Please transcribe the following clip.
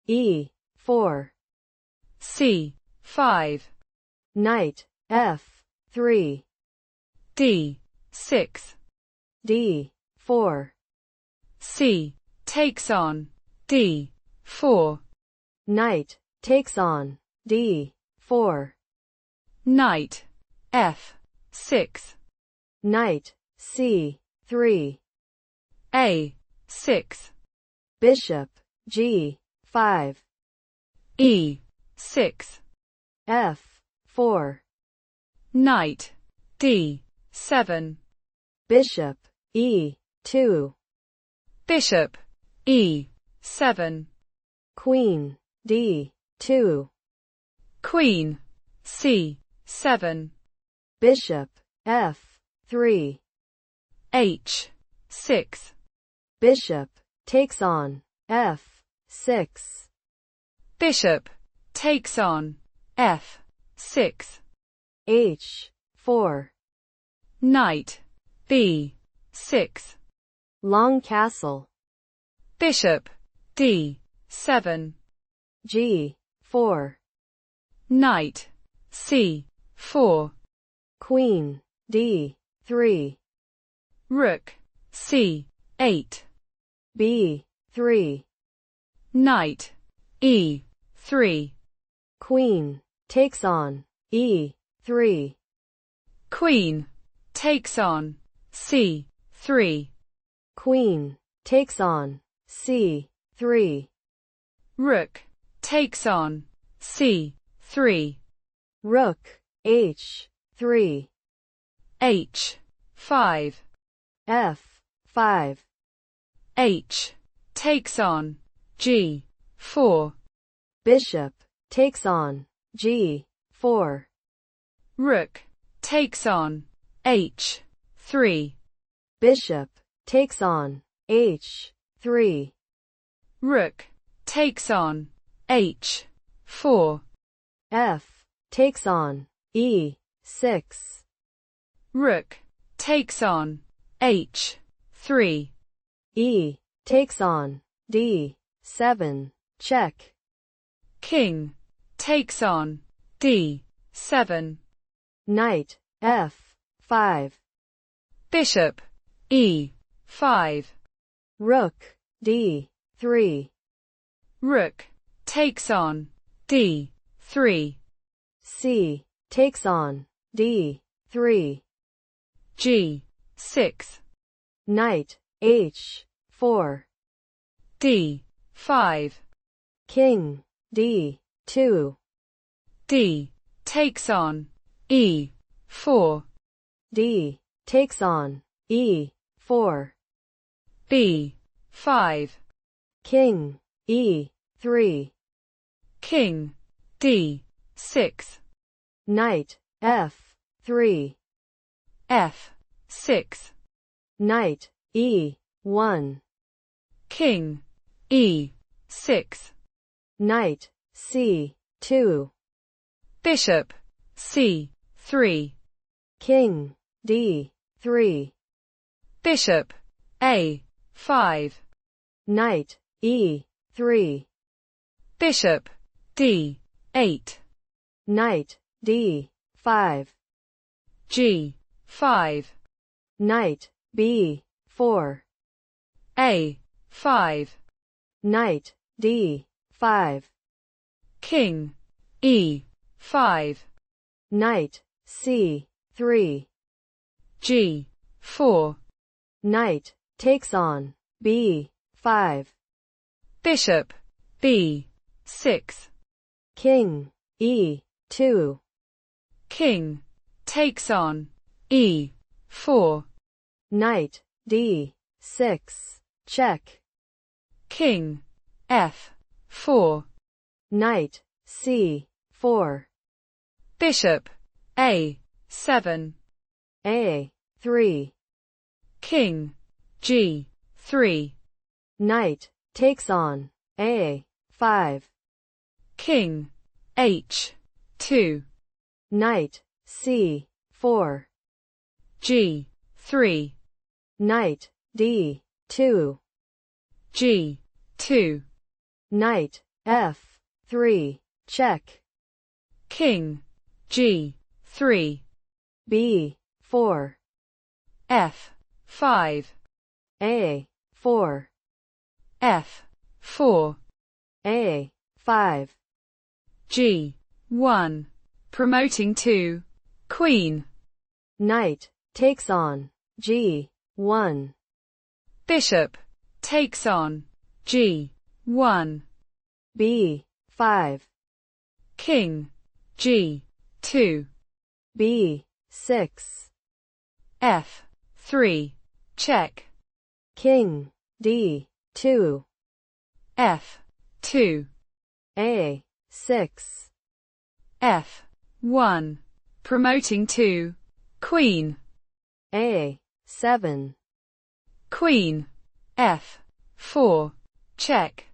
E4. C5. Knight F3. D6. D4. C takes on D4. Knight takes on D4. Knight F6. Knight C3. A6. Bishop G5. E6. F4. Knight D7. Bishop E2. Bishop E7. Queen D2. Queen C7. Bishop F3. H6. Bishop takes on F6. Bishop takes on F6. H4. Knight B6. Long castle. Bishop D7. G4. Knight C4. Queen D3. Rook C8. B3. Knight E3. Queen takes on E3. Queen takes on C3. Queen takes on C3. Rook takes on C3. Rook H3. H5. F5. H takes on G4. Bishop takes on G4. Rook takes on H3. Bishop takes on H3. Rook takes on H4. F takes on E6. Rook takes on H3. E takes on D7. Check. King takes on D7. Knight F5. Bishop E5. Rook D3. Rook takes on D3. C takes on D3. G6. Knight H4. D5. King D2. D takes on E4. D takes on E4. B5. King E3. King D6. Knight F3. F6. Knight E1. King E6. Knight C2. Bishop C3. King D3. Bishop A5. Knight E3. Bishop D8. Knight D5. G5. Knight B4. A5. Knight D5. King E5. Knight C3. G4. Knight takes on B5. Bishop B6. King E2. King takes on E4. Knight D6. Check. King F4. Knight C4. Bishop A7. A3. King G3. Knight takes on A5. King H2. Knight C4. G3. Knight D2. G2. Knight F3, check. King G3, B4, F5, A4, F4, A5, G1, promoting to Queen. Knight takes on G1. Bishop takes on G1. B5, King G2, B6, F3, check. King D2, F2, A6, F1, promoting to Queen. A7, Queen F4, check.